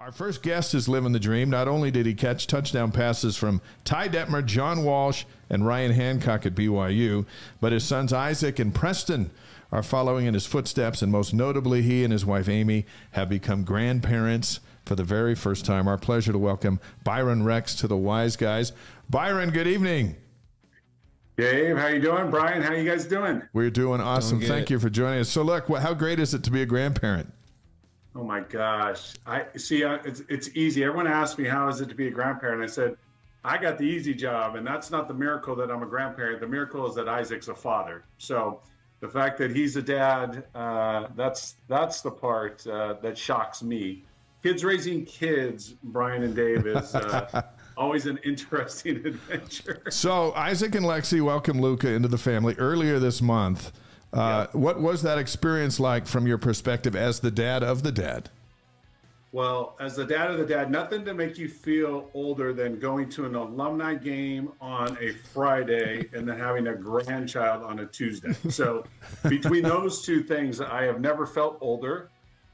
Our first guest is living the dream. Not only did he catch touchdown passes from Ty Detmer, John Walsh, and Ryan Hancock at BYU, but his sons Isaac and Preston are following in his footsteps, and most notably, he and his wife Amy have become grandparents for the very first time. Our pleasure to welcome Byron Rex to the Wise Guys. Byron, good evening. Dave, how you doing? Brian, how you guys doing? We're doing awesome. Thank you for joining us. So look, how great is it to be a grandparent? Oh my gosh. It's easy. Everyone asks me, how is it to be a grandparent? I said, I got the easy job, and that's not the miracle that I'm a grandparent. The miracle is that Isaac's a father. So the fact that he's a dad, that's the part that shocks me. Kids raising kids, Brian and Dave, is always an interesting adventure. So Isaac and Lexi welcomed Luca into the family earlier this month. What was that experience like from your perspective as the dad of the dad? Well, as the dad of the dad, nothing to make you feel older than going to an alumni game on a Friday and then having a grandchild on a Tuesday. So between those two things, I have never felt older.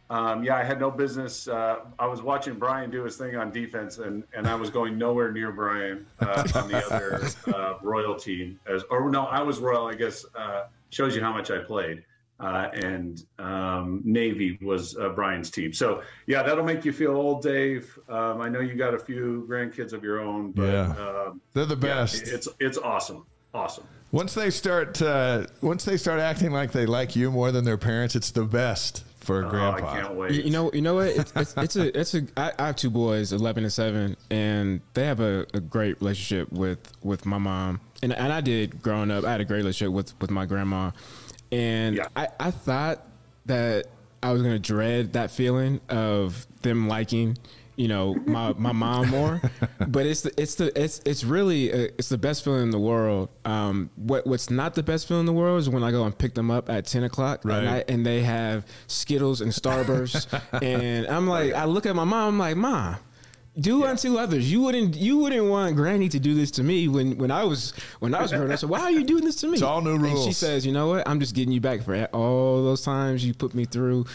I had no business. I was watching Brian do his thing on defense, and I was going nowhere near Brian on the other Royal team. I was Royal, I guess. Shows you how much I played. And Navy was Brian's team. So, yeah, that'll make you feel old, Dave. I know you got a few grandkids of your own, but they're the best. Yeah, it's awesome. Awesome. Once they start acting like they like you more than their parents, it's the best for a grandpa. I can't wait. You know what? I have two boys, 11 and 7, and they have a great relationship with my mom. And I did growing up. I had a great relationship with my grandma. And yeah. I thought that I was going to dread that feeling of them liking, my mom more. But it's really the best feeling in the world. What's not the best feeling in the world is when I go and pick them up at 10 o'clock at night and they have Skittles and Starburst. And I'm like, I look at my mom, I'm like, Mom, do unto others. You wouldn't want Granny to do this to me when I was growing up. I said, why are you doing this to me? It's all new rules. And she says, you know what? I'm just getting you back for all those times you put me through,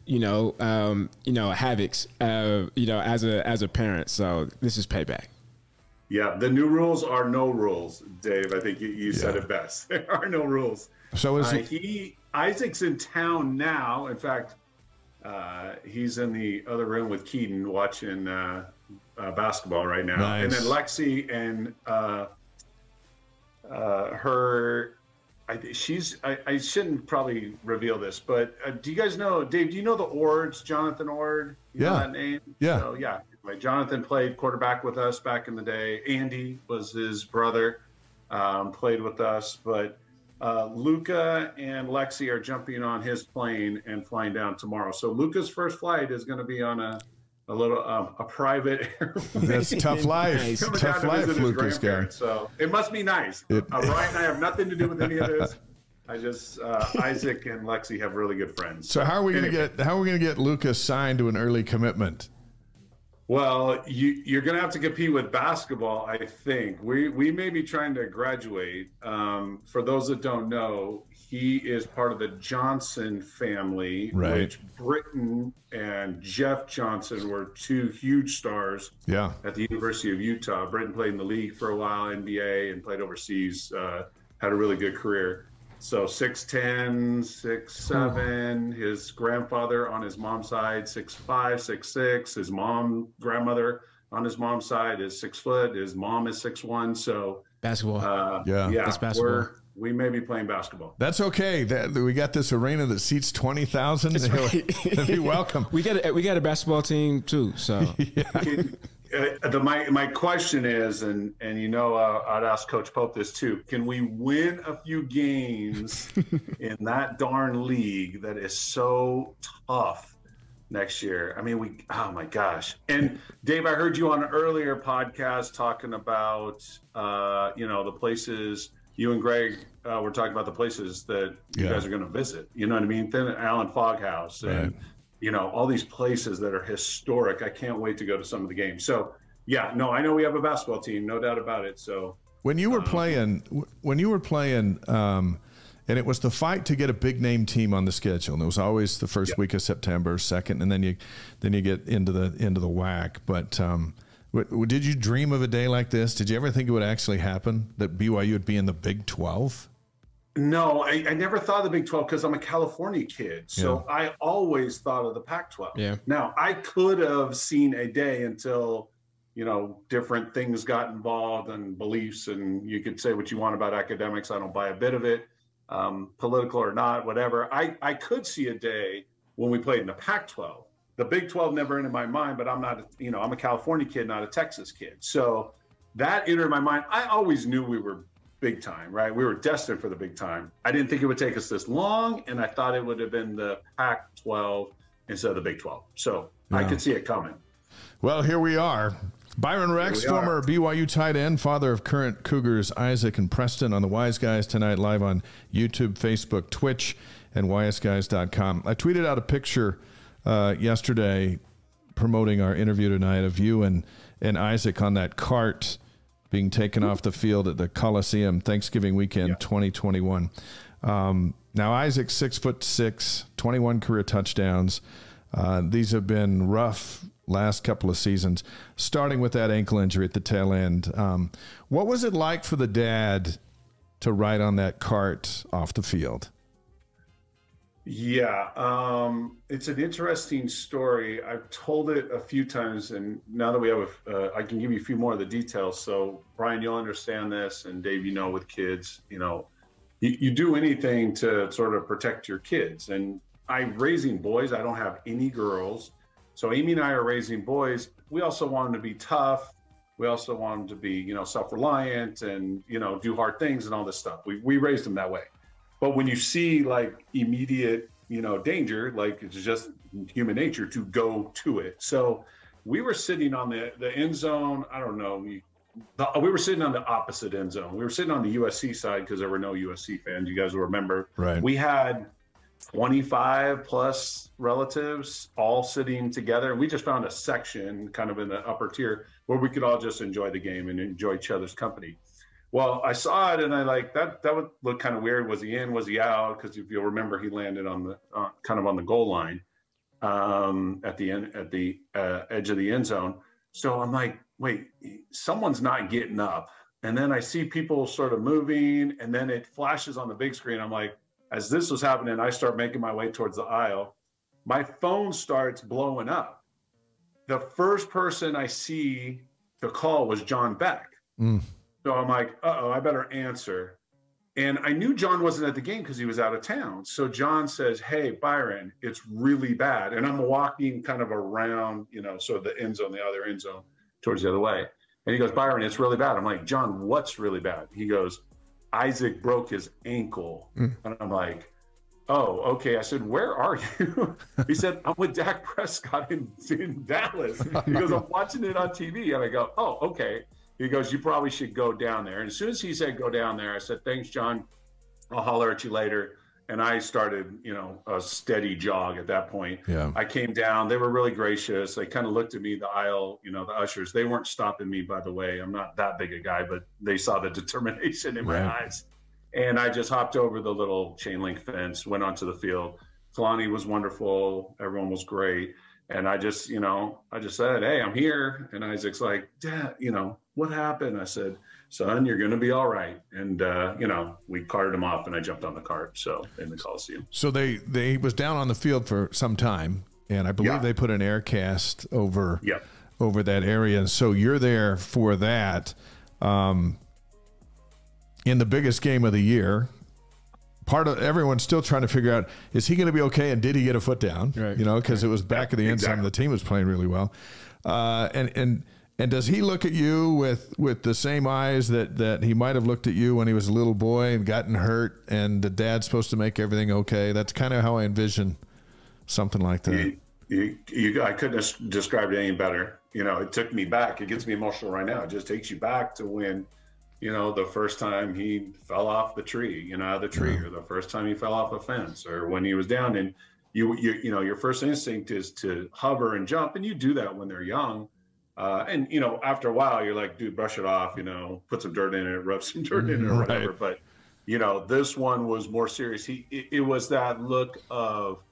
havocs, as a parent. So this is payback. Yeah, the new rules are no rules, Dave. I think you said it best. There are no rules. So Isaac's in town now. In fact, he's in the other room with Keaton watching basketball right now. Nice. And then Lexi and I shouldn't probably reveal this, but do you guys know, Dave, do you know the Ords, Jonathan Ord? You know that name? Yeah. So, yeah. Anyway, Jonathan played quarterback with us back in the day. Andy was his brother, played with us. But Luca and Lexi are jumping on his plane and flying down tomorrow. So Luca's first flight is going to be on a private airplane. That's tough life. Nice. Tough life, Lucas guy. So it must be nice. Ryan and I have nothing to do with any of this. I just Isaac and Lexi have really good friends. So how are we going to get Lucas signed to an early commitment? Well, you're going to have to compete with basketball, I think. We may be trying to graduate. For those that don't know, he is part of the Johnson family, which Britton and Jeff Johnson were two huge stars at the University of Utah. Britton played in the league for a while, NBA, and played overseas, had a really good career. So 6'10", 6'7", his grandfather on his mom's side, 6'5", 6'6". His grandmother on his mom's side is 6 foot. His mom is 6'1". So basketball. That's basketball. We may be playing basketball. That's okay. We got this arena that seats 20,000. He'll be welcome. We got a basketball team too. So my question is, and I'd ask Coach Pope this too. Can we win a few games in that darn league that is so tough next year? I mean, oh my gosh. And Dave, I heard you on an earlier podcast talking about, the places you and Greg were talking about, the places that you guys are going to visit. You know what I mean? Then Allen Foghouse and, all these places that are historic. I can't wait to go to some of the games. So, I know we have a basketball team, no doubt about it. So when you were playing and it was the fight to get a big name team on the schedule. And it was always the first week of September, second, and then you get into the WAC. But did you dream of a day like this? Did you ever think it would actually happen, that BYU would be in the Big 12? No, I never thought of the Big 12 because I'm a California kid. So I always thought of the Pac-12. Yeah. Now, I could have seen a day until, different things got involved and beliefs, and you could say what you want about academics. I don't buy a bit of it, political or not, whatever. I could see a day when we played in the Pac-12. The Big 12 never entered my mind, but I'm not, I'm a California kid, not a Texas kid. So that entered my mind. I always knew we were big time, right? We were destined for the big time. I didn't think it would take us this long, and I thought it would have been the Pac-12 instead of the Big 12. So I could see it coming. Well, here we are. Byron Rex, former BYU tight end, father of current Cougars Isaac and Preston, on the Wise Guys tonight, live on YouTube, Facebook, Twitch, and wiseguys.com. I tweeted out a picture yesterday promoting our interview tonight of you and Isaac on that cart being taken off the field at the Coliseum Thanksgiving weekend 2021. Now, Isaac's 6'6", 21 career touchdowns. These have been rough last couple of seasons, starting with that ankle injury at the tail end. What was it like for the dad to ride on that cart off the field? Yeah, it's an interesting story. I've told it a few times, and now that we have, I can give you a few more of the details. So, Brian, you'll understand this, and Dave, with kids, you do anything to sort of protect your kids. And I'm raising boys. I don't have any girls. So Amy and I are raising boys. We also want them to be tough. We also want them to be, self-reliant and, do hard things and all this stuff. We raised them that way. But when you see like immediate, danger, like it's just human nature to go to it. So we were sitting on the end zone. I don't know. We were sitting on the opposite end zone. We were sitting on the USC side because there were no USC fans. You guys will remember. Right. We had 25 plus relatives all sitting together. We just found a section kind of in the upper tier where we could all just enjoy the game and enjoy each other's company. Well, I saw it and I that would look kind of weird. Was he in? Was he out? Because if you'll remember, he landed on the kind of on the goal line at the edge of the end zone. So I'm like, wait, someone's not getting up. And then I see people sort of moving, and then it flashes on the big screen. I'm like, as this was happening, I start making my way towards the aisle. My phone starts blowing up. The first person I see to call was John Beck. So I'm like, uh-oh, I better answer. And I knew John wasn't at the game because he was out of town. So John says, hey, Byron, it's really bad. And I'm walking kind of around, sort of the end zone, the other end zone, towards the other way. And he goes, Byron, it's really bad. I'm like, John, what's really bad? He goes, Isaac broke his ankle. And I'm like, oh, okay. I said, where are you? He said, I'm with Dak Prescott in Dallas. He goes, I'm watching it on TV. And I go, oh, okay. He goes, you probably should go down there. And as soon as he said, go down there, I said, thanks, John. I'll holler at you later. And I started, a steady jog at that point. Yeah. I came down. They were really gracious. They kind of looked at me, the aisle, the ushers. They weren't stopping me, by the way. I'm not that big a guy, but they saw the determination in my eyes. And I just hopped over the little chain link fence, went onto the field. Kalani was wonderful. Everyone was great. And I just said, hey, I'm here. And Isaac's like, Dad, what happened? I said, son, you're going to be all right. And, we carted him off and I jumped on the cart. So in the Coliseum. So they was down on the field for some time. And I believe they put an air cast over that area. And so you're there for that. In the biggest game of the year, everyone's still trying to figure out, is he going to be okay? And did he get a foot down? Right. Because it was back of the end zone. The team was playing really well. And does he look at you with the same eyes that he might have looked at you when he was a little boy and gotten hurt, and the dad's supposed to make everything okay? That's kind of how I envision something like that. I couldn't have described it any better. It took me back. It gets me emotional right now. It just takes you back to when, the first time he fell off the tree, out of the tree, or the first time he fell off a fence, or when he was down. And your first instinct is to hover and jump, and you do that when they're young. After a while, you're like, dude, brush it off, put some dirt in it, rub some dirt in it or whatever. But This one was more serious. It was that look of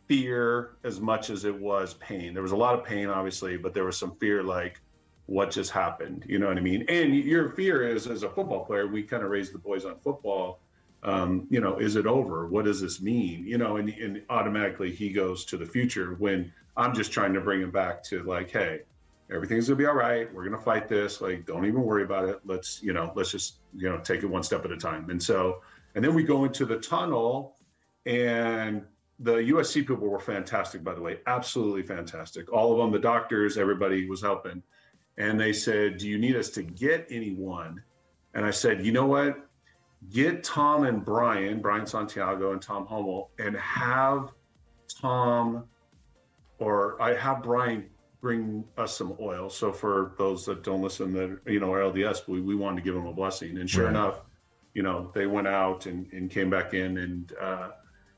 fear as much as it was pain. There was a lot of pain, obviously, but there was some fear, like, what just happened? You know what I mean? And your fear is, as a football player, we kind of raised the boys on football. Is it over? What does this mean? And automatically he goes to the future, when I'm just trying to bring him back to, like, hey, everything's gonna be all right. We're gonna fight this. Like, don't even worry about it. Let's just, take it one step at a time. And then we go into the tunnel, and the USC people were fantastic, by the way, absolutely fantastic. All of them, the doctors, everybody was helping. And they said, do you need us to get anyone? And I said, you know what? Get Tom and Brian Santiago and Tom Hummel, and have Tom, or I have Brian, bring us some oil. So for those that don't listen, that our LDS, we wanted to give them a blessing. And sure enough, they went out and came back in, and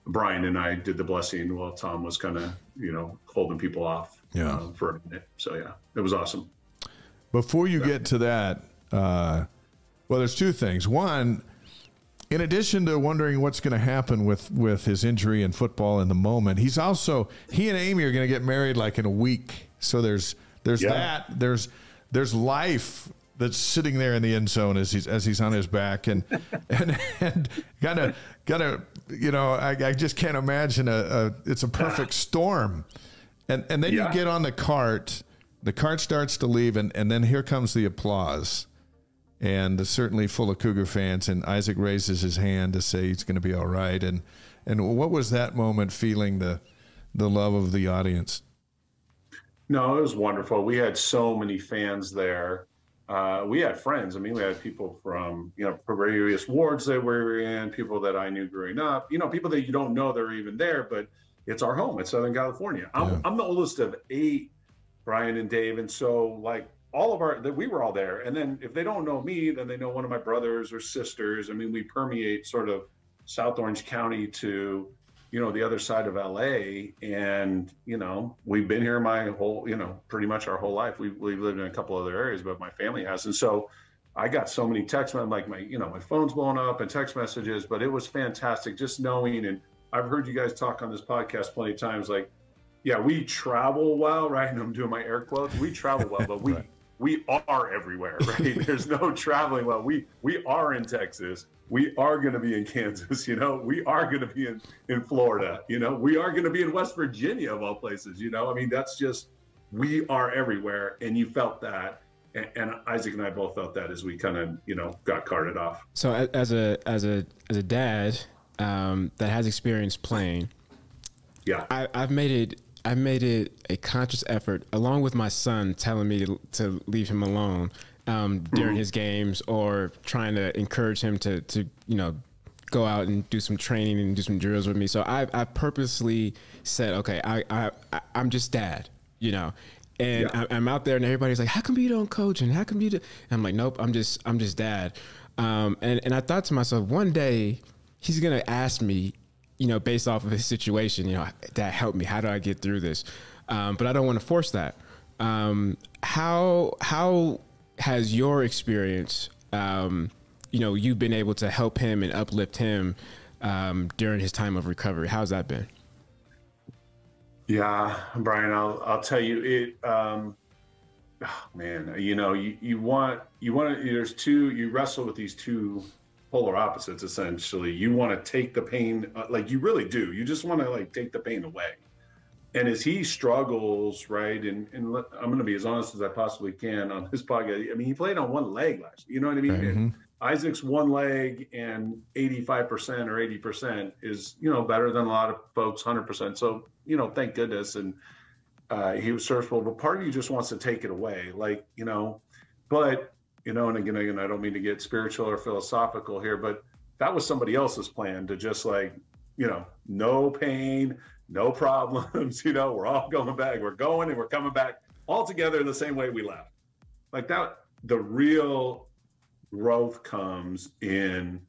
Brian and I did the blessing while Tom was kind of, holding people off for a minute. So yeah, it was awesome. Before you get to that, well, there's two things. One, in addition to wondering what's going to happen with his injury in football in the moment, he and Amy are going to get married like in a week. So there's that. There's life that's sitting there in the end zone as he's on his back, and gotta I just can't imagine it's a perfect storm, and then you get on the cart starts to leave, and then here comes the applause. And certainly full of Cougar fans, and Isaac raises his hand to say he's going to be all right. And what was that moment, feeling the love of the audience? No, it was wonderful. We had so many fans there. We had friends. I mean, we had people from, various wards that we were in, people that I knew growing up, people that you don't know they're even there, but it's our home. It's Southern California. I'm the oldest of 8, Brian and Dave. And so, like, we were all there. And then if they don't know me, then they know one of my brothers or sisters. I mean, we permeate sort of South Orange County to, the other side of LA. And, we've been here my whole, pretty much our whole life. We've lived in a couple other areas, but my family has. And so I got so many texts, like my phone's blowing up and text messages, but it was fantastic just knowing. And I've heard you guys talk on this podcast plenty of times, like, yeah, we travel well, right? And I'm doing my air quotes. We travel well, but we are everywhere, right? There's no traveling well. We are in Texas. We are going to be in Kansas, we are going to be in Florida, we are going to be in West Virginia, of all places, I mean, that's just, we are everywhere. And you felt that. And Isaac and I both felt that as we kind of, got carted off. So as a dad that has experience playing, I've made it a conscious effort, along with my son telling me to leave him alone during his games, or trying to encourage him to go out and do some training and do some drills with me. So I purposely said, okay, I'm just dad, and I'm out there, and everybody's like, how come you don't coach? And how come you do? And I'm like, nope, I'm just dad. And I thought to myself, one day he's going to ask me, based off of his situation, Dad, help me. How do I get through this? But I don't want to force that. How has your experience, you've been able to help him and uplift him during his time of recovery? How's that been? Yeah, Brian, I'll tell you it. Man, you wrestle with these two polar opposites, essentially. You want to take the pain, like you really do. You just want to take the pain away. And as he struggles, right, and I'm going to be as honest as I possibly can on this podcast. I mean, he played on one leg last year. You know what I mean? Mm-hmm. Isaac's one leg, and 85% or 80% is, better than a lot of folks, 100%. So, thank goodness. And he was serviceable, but part of you just wants to take it away. But, and again, I don't mean to get spiritual or philosophical here, but that was somebody else's plan to just no pain, no problems, we're all going back. We're going and we're coming back all together in the same way we left. Like that, the real growth comes in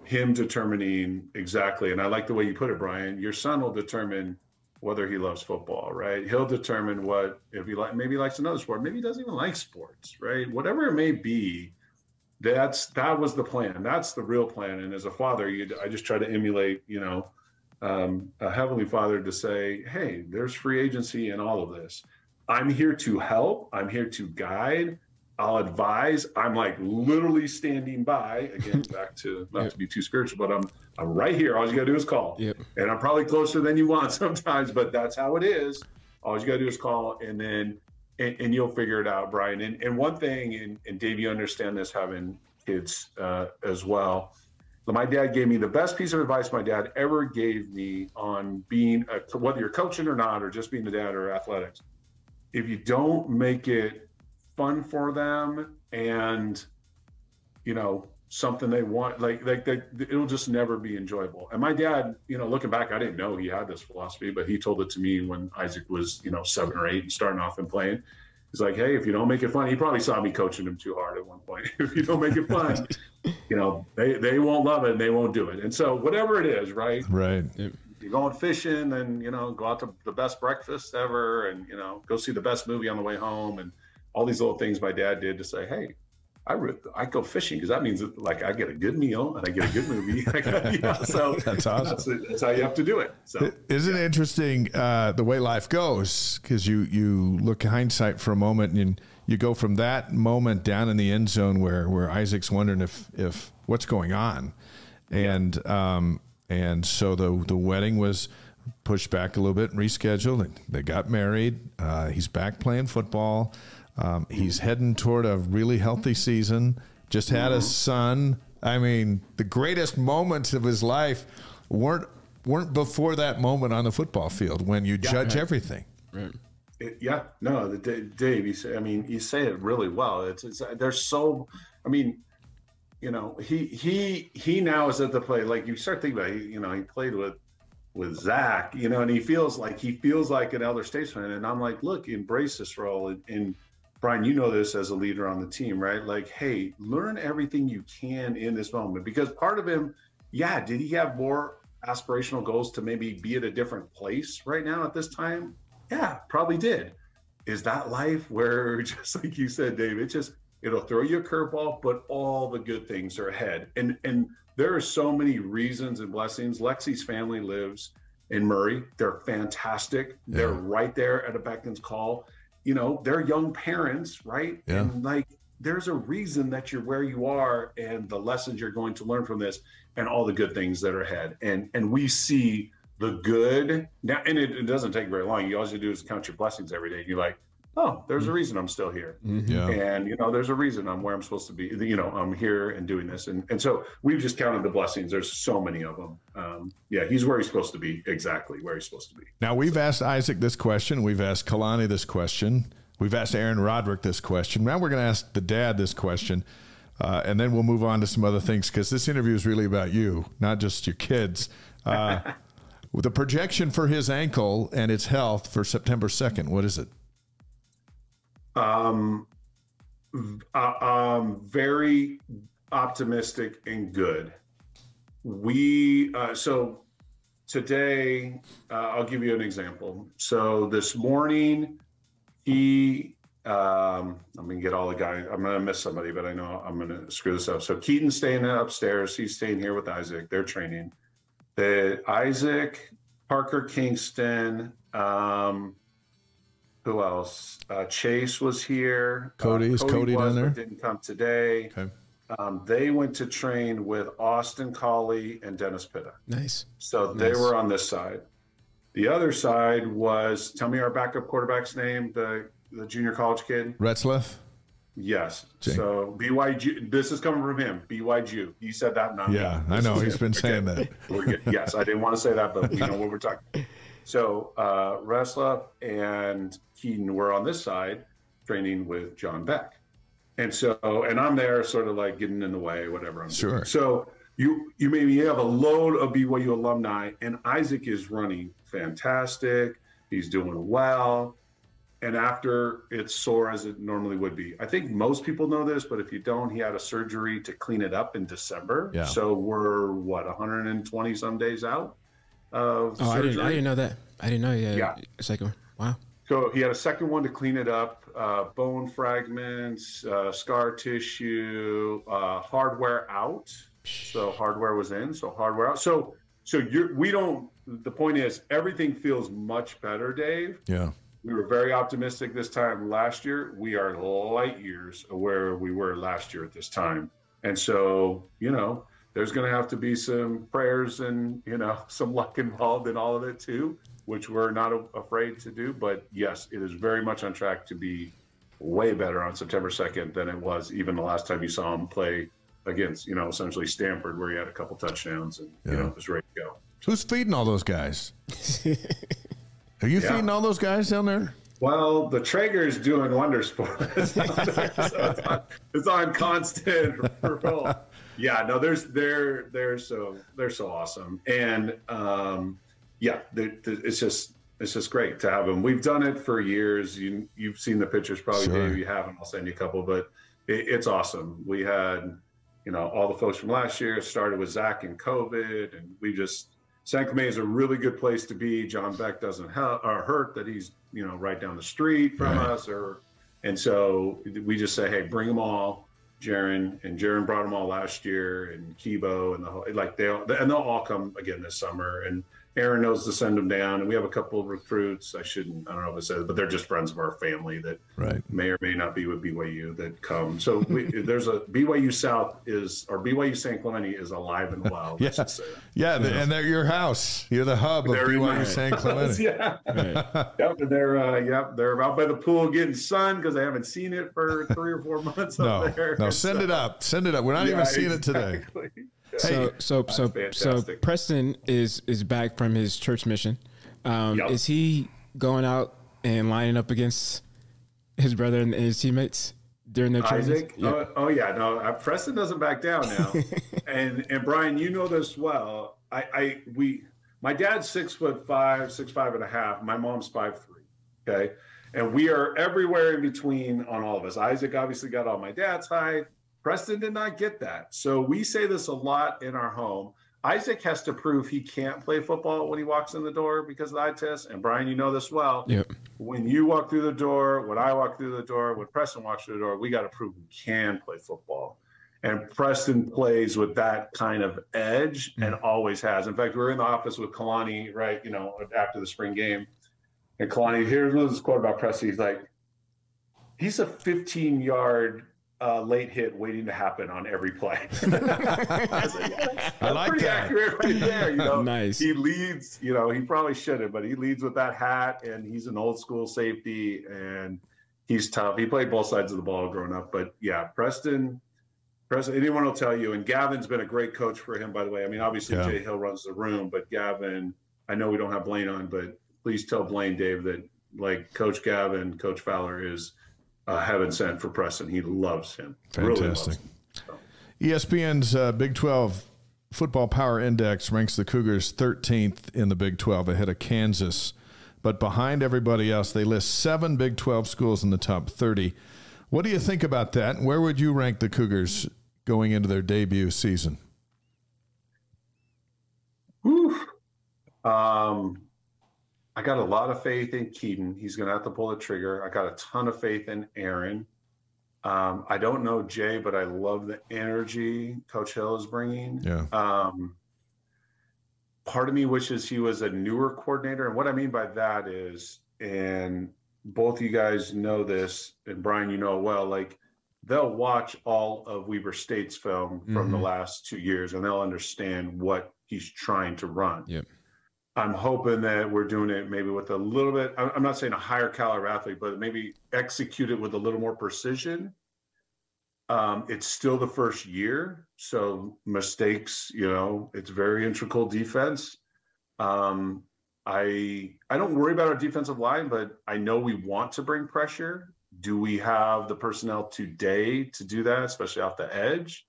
him determining exactly. And I like the way you put it, Brian, your son will determine whether he loves football, right? He'll determine if he maybe he likes another sport, maybe he doesn't even like sports, right? Whatever it may be, that was the plan. That's the real plan. And as a father, I just try to emulate, a heavenly father to say, hey, there's free agency in all of this. I'm here to help. I'm here to guide. I'll advise. I'm like literally standing by. Again, back to not to be too spiritual, but I'm right here. All you gotta do is call. Yep. And I'm probably closer than you want sometimes, but that's how it is. All you gotta do is call, and then and you'll figure it out, Brian. And one thing, and Dave, you understand this having kids as well. My dad gave me the best piece of advice my dad ever gave me on being whether you're coaching or not, or just being a dad or athletics. If you don't make it fun for them and something they want, like it'll just never be enjoyable. And my dad, looking back, I didn't know he had this philosophy, but he told it to me when Isaac was 7 or 8 and starting off and playing. He's like, hey, if you don't make it fun, he probably saw me coaching him too hard at one point. If you don't make it fun, they won't love it and they won't do it. And so whatever it is, right? You're going fishing and, go out to the best breakfast ever and, go see the best movie on the way home and all these little things my dad did to say, hey, I go fishing because that means that, like, I get a good meal and I get a good movie. So that's awesome. That's how you have to do it. So isn't it interesting the way life goes? Because you look hindsight for a moment and you go from that moment down in the end zone where Isaac's wondering if what's going on, and so the wedding was pushed back a little bit, rescheduled, and they got married. He's back playing football. He's heading toward a really healthy season. Just had a son. I mean, the greatest moments of his life weren't before that moment on the football field when you judge everything. Right. Dave, you say it really well. There's so, he now is at the play. Like you start thinking about it, he played with Zach, and he feels like an elder statesman. And I'm like, look, embrace this role. And Brian, this as a leader on the team, right? Like, hey, learn everything you can in this moment, because part of him, did he have more aspirational goals to maybe be at a different place right now at this time? Yeah, probably did. Is that life where, just like you said, Dave, it'll throw you a curveball, but all the good things are ahead. And there are so many reasons and blessings. Lexi's family lives in Murray. They're fantastic. Yeah. They're right there at a beck's call. They're young parents, right? Yeah. And there's a reason that you're where you are and the lessons you're going to learn from this and all the good things that are ahead. And we see the good now, and it doesn't take very long. All you do is count your blessings every day. And you're like, oh, there's a reason I'm still here. Yeah. And, there's a reason I'm where I'm supposed to be. I'm here and doing this. And so we've just counted the blessings. There's so many of them. He's where he's supposed to be, exactly where he's supposed to be. Now, we've asked Isaac this question. We've asked Kalani this question. We've asked Aaron Roderick this question. Now we're going to ask the dad this question. And then we'll move on to some other things, because this interview is really about you, not just your kids. The projection for his ankle and its health for September 2nd, what is it? Very optimistic and good. So today, I'll give you an example. So this morning, I'm going to get all the guys. I'm going to miss somebody, but I know I'm going to screw this up. So Keaton's staying upstairs. He's staying here with Isaac. They're training. Isaac, Parker Kingston, who else? Chase was here. Cody down there? Didn't come today. Okay. They went to train with Austin Colley and Dennis Pitta. Nice. So they were on this side. The other side was, tell me our backup quarterback's name, the junior college kid. Retzlaff? Yes. So BYU, this is coming from him, BYU. He said that. Yeah, I know. He's been saying that. We're good. Yes, I didn't want to say that, but we know what we're talking. So Retzlaff and Keaton were on this side training with John Beck. And I'm there sort of like getting in the way, whatever I'm doing. So you maybe have a load of BYU alumni, and Isaac is running fantastic. He's doing well. And after it's sore as it normally would be. I think most people know this, but if you don't, he had a surgery to clean it up in December. Yeah. So we're 120 some days out of surgery. I didn't know that. I didn't know. Yeah. It's like, wow. So he had a second one to clean it up, bone fragments, scar tissue, hardware out. So hardware was in, so hardware out. So the point is everything feels much better, Dave. Yeah. We were very optimistic this time last year. We are light years of where we were last year at this time. And so, there's going to have to be some prayers and, some luck involved in all of it too, which we're not afraid to do. But yes, it is very much on track to be way better on September 2nd than it was even the last time you saw him play against, essentially Stanford, where he had a couple touchdowns and, was ready to go. Who's feeding all those guys? Are you feeding all those guys down there? Well, the Traeger is doing wonders for us. So it's on constant roll. Yeah, no, they're so awesome, and it's just great to have them. We've done it for years. You've seen the pictures, probably. Sure. Dave, you haven't. I'll send you a couple, but it's awesome. We had all the folks from last year. It started with Zach and COVID, and San Clemente is a really good place to be. John Beck doesn't hurt that he's right down the street from us, and so we just say, hey, bring them all. Jaron brought them all last year, and Kibo and the whole, they'll all come again this summer. And Aaron knows to send them down, and we have a couple of recruits. I don't know if I said it, but they're just friends of our family that may or may not be with BYU that come. So there's a BYU South or BYU San Clemente is alive and well. And they're your house. You're the hub of BYU San Clemente. They're out by the pool getting sun because I haven't seen it for 3 or 4 months up there. No, send it up. We're not even seeing it today. Hey, so Preston is back from his church mission. Is he going out and lining up against his brother and his teammates during their trainings? Isaac? Yeah. Preston doesn't back down now. and Brian, you know this well. My dad's 6'5", 6'5.5". My mom's 5'3". Okay, and we are everywhere in between on all of us. Isaac obviously got all my dad's height. Preston did not get that. So we say this a lot in our home. Isaac has to prove he can't play football when he walks in the door because of the eye test. And Brian, you know this well. Yep. When you walk through the door, when I walk through the door, when Preston walks through the door, we got to prove we can play football. And Preston plays with that kind of edge and always has. In fact, we were in the office with Kalani, after the spring game. And Kalani, here's this quote about Preston. He's like, he's a 15-yard late hit waiting to happen on every play. That's pretty accurate right there. Nice. He leads, he probably shouldn't, but he leads with that hat, and he's an old school safety, and he's tough. He played both sides of the ball growing up, but yeah, Preston, anyone will tell you, and Gavin's been a great coach for him, by the way. I mean, obviously Jay Hill runs the room, but Gavin, I know we don't have Blaine on, but please tell Blaine, Dave, that Coach Gavin, Coach Fowler is heaven sent for Preston. He loves him. Fantastic. Really loves him. So. ESPN's Big 12 Football Power Index ranks the Cougars 13th in the Big 12 ahead of Kansas. But behind everybody else, they list 7 Big 12 schools in the top 30. What do you think about that? Where would you rank the Cougars going into their debut season? I got a lot of faith in Keaton. He's going to have to pull the trigger. I got a ton of faith in Aaron. I don't know Jay, but I love the energy Coach Hill is bringing. Yeah. Part of me wishes he was a newer coordinator. And what I mean by that is, and both you guys know this, and Brian, you know it well, they'll watch all of Weber State's film from the last 2 years, and they'll understand what he's trying to run. Yep. I'm hoping that we're doing it maybe with a little bit, I'm not saying a higher caliber athlete, but maybe execute it with a little more precision. It's still the first year, so mistakes, it's very integral defense. I don't worry about our defensive line, but I know we want to bring pressure. Do we have the personnel today to do that, especially off the edge?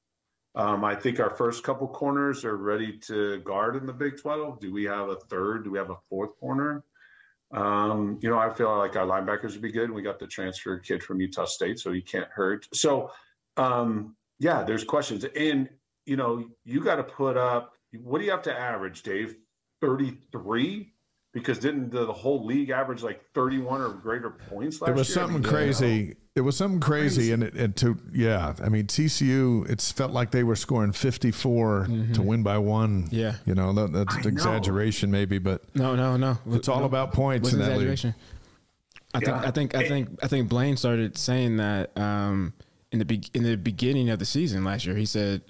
I think our first couple corners are ready to guard in the Big 12. Do we have a third? Do we have a fourth corner? I feel like our linebackers would be good. We got the transfer kid from Utah State, so he can't hurt. So, there's questions. And, you got to put up – what do you have to average, Dave? 33? because didn't the whole league average like 31 or greater points last year? It was something crazy. It was something crazy, and I mean, TCU. It felt like they were scoring 54 to win by one. Yeah, that's an exaggeration, maybe, but no. It's all about points in that league. I think Blaine started saying that in the beginning of the season last year. He said,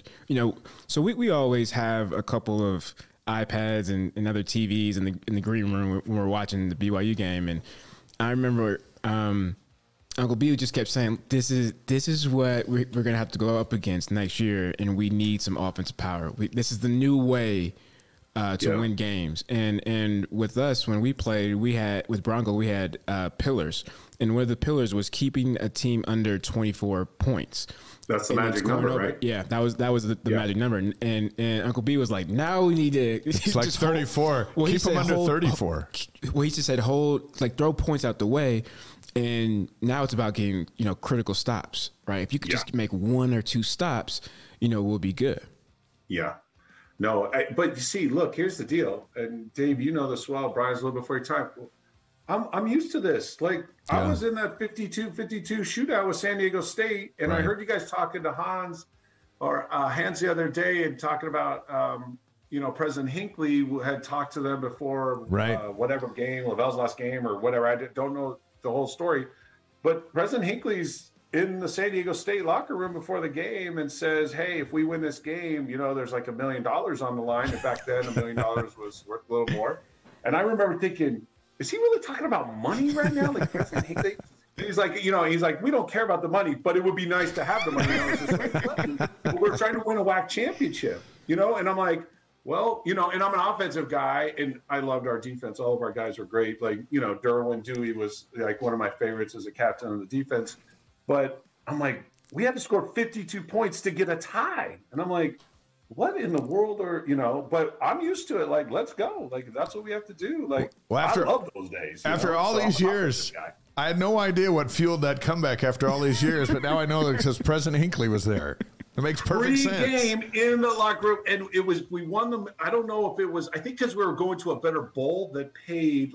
so we always have a couple of iPads and other TVs in the green room when we're watching the BYU game, and I remember Uncle B just kept saying, "This is what we're gonna have to go up against next year, and we need some offensive power. This is the new way to win games." And with us, when we played, with Bronco, we had pillars, and one of the pillars was keeping a team under 24 points. That's the magic number, right? Yeah, that was the magic number. And Uncle B was like, now we need to. It's like 34. Keep them under 34. Well, he just said throw points out the way. And now it's about getting, critical stops, right? If you could just make one or two stops, we'll be good. Yeah. No, but you see, look, here's the deal. And Dave, you know this well. Brian's a little before your time. I'm used to this. I was in that 52-52 shootout with San Diego State, and I heard you guys talking to Hans the other day and talking about, President Hinckley had talked to them before whatever game, Lavelle's last game or whatever. I don't know the whole story, but President Hinckley's in the San Diego State locker room before the game and says, "Hey, if we win this game, there's like $1 million on the line." And back then, $1 million was worth a little more. And I remember thinking, is he really talking about money right now? Like President Hinckley? He's like, we don't care about the money, but it would be nice to have the money. We're trying to win a WAC championship, and I'm like, well, and I'm an offensive guy, and I loved our defense. All of our guys were great. Derwin Dewey was like one of my favorites as a captain of the defense. But I'm like, we had to score 52 points to get a tie. And I'm like, what in the world but I'm used to it. Like, let's go. Like, that's what we have to do. Like, I love those days. After all these years, I had no idea what fueled that comeback after all these years, but now I know that because President Hinckley was there. It makes perfect sense. Pre-game in the locker room, and we won them. I don't know if it was, I think because we were going to a better bowl that paid,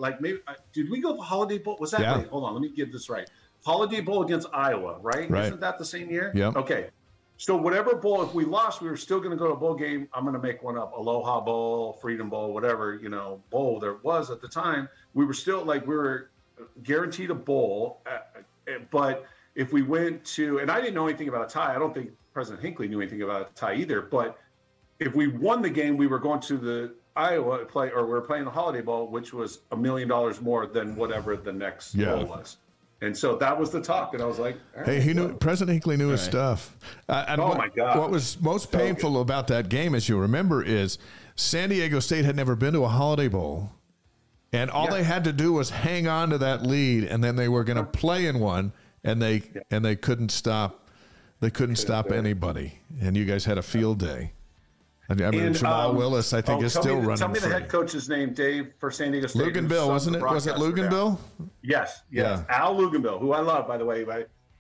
did we go to the Holiday Bowl? Was that, wait, hold on, let me get this right. Holiday Bowl against Iowa, right? Isn't that the same year? Yeah. Okay. So whatever bowl, if we lost, we were still going to go to a bowl game. I'm going to make one up. Aloha Bowl, Freedom Bowl, whatever, bowl there was at the time. We were still we were guaranteed a bowl. But if we went to, and I didn't know anything about a tie. I don't think President Hinckley knew anything about a tie either. But if we won the game, we were going to the Iowa we were playing the Holiday Bowl, which was $1 million more than whatever the next bowl was. And so that was the talk, and I was like, "Hey, he knew." President Hinckley knew his stuff. My God! What was most painful about that game, as you remember, is San Diego State had never been to a Holiday Bowl, and all they had to do was hang on to that lead, and then they were going to play in one, and they couldn't stop. They couldn't stop anybody, and you guys had a field day. And Jamal Willis, I think, is still running. Tell me free. the head coach's name, Dave, for San Diego State. Luganville, wasn't it? Was it Luganville? Yes. Yeah. Al Luganville, who I love, by the way.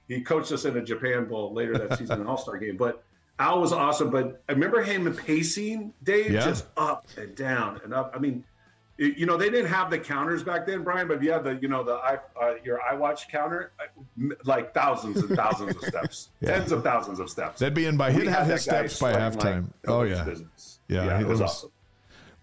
He coached us in a Japan Bowl later that season, an All-Star game. But Al was awesome. But I remember him pacing, Dave, just up and down and up. I mean, they didn't have the counters back then, Brian, but you had your iWatch counter, like thousands and thousands of steps, tens of thousands of steps. They'd be in by he'd have his steps by halftime. Yeah, it was awesome.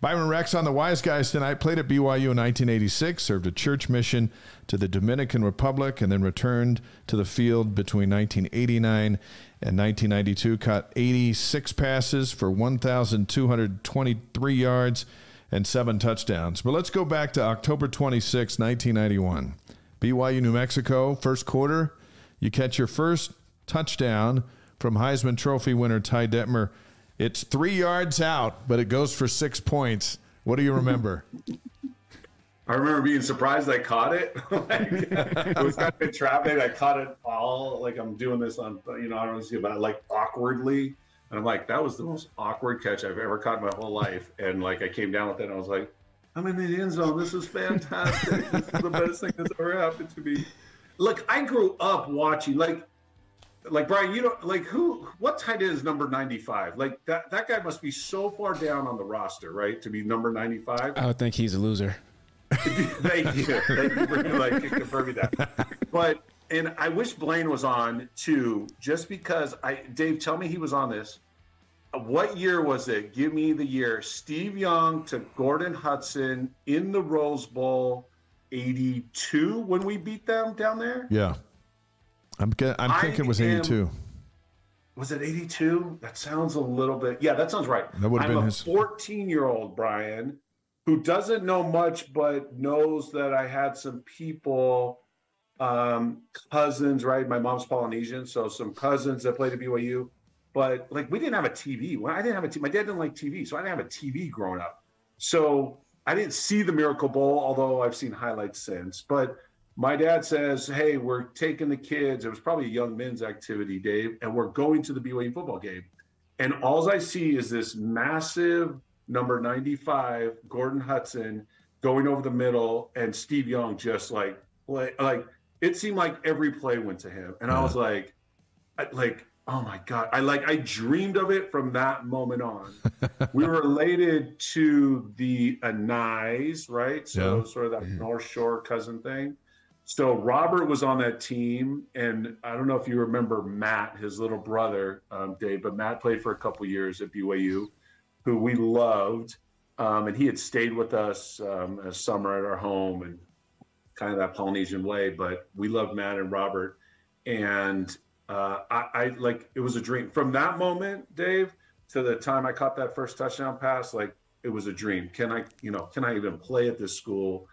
Byron Rex on the Wise Guys tonight. Played at BYU in 1986, served a church mission to the Dominican Republic, and then returned to the field between 1989 and 1992. Caught 86 passes for 1,223 yards and 7 touchdowns. But let's go back to October 26, 1991. BYU, New Mexico, first quarter. You catch your first touchdown from Heisman Trophy winner Ty Detmer. It's 3 yards out, but it goes for 6 points. What do you remember? I remember being surprised I caught it. It was kind of entrapping. I caught it all, I'm doing this on, I don't know, but awkwardly. And I'm like, that was the most awkward catch I've ever caught in my whole life. And I came down with it and I was like, I'm in the end zone. This is fantastic. This is the best thing that's ever happened to me. Look, I grew up watching, Brian, what tight end is number 95? That guy must be so far down on the roster, right? To be number 95. I would think he's a loser. Thank you for like confirming that. But and I wish Blaine was on too, just because Dave, tell me he was on this. What year was it? Give me the year. Steve Young to Gordon Hudson in the Rose Bowl, 82 when we beat them down there. Yeah, I'm thinking it was 82. Was it 82? That sounds a little bit. Yeah, that sounds right. That would have been his 14-year-old Brian, who doesn't know much, but knows that I had some people, cousins, right? My mom's Polynesian, so some cousins that played at BYU. But like, we didn't have a TV. Well, I didn't have a TV. My dad didn't like TV, so I didn't have a TV growing up. So I didn't see the Miracle Bowl, although I've seen highlights since. But my dad says, hey, we're taking the kids. It was probably a young men's activity, Dave, and we're going to the BYU football game. And all I see is this massive number 95, Gordon Hudson, going over the middle, and Steve Young just like it seemed like every play went to him. And I was like, oh my God. I dreamed of it from that moment on. We were related to the Anais, right? So sort of that North Shore cousin thing. So Robert was on that team. And I don't know if you remember Matt, his little brother, Dave, but Matt played for a couple years at BYU, who we loved. And he had stayed with us a summer at our home and kind of that Polynesian way, but we loved Matt and Robert. And I like, it was a dream from that moment, Dave, to the time I caught that first touchdown pass. Like, it was a dream. Can I even play at this school?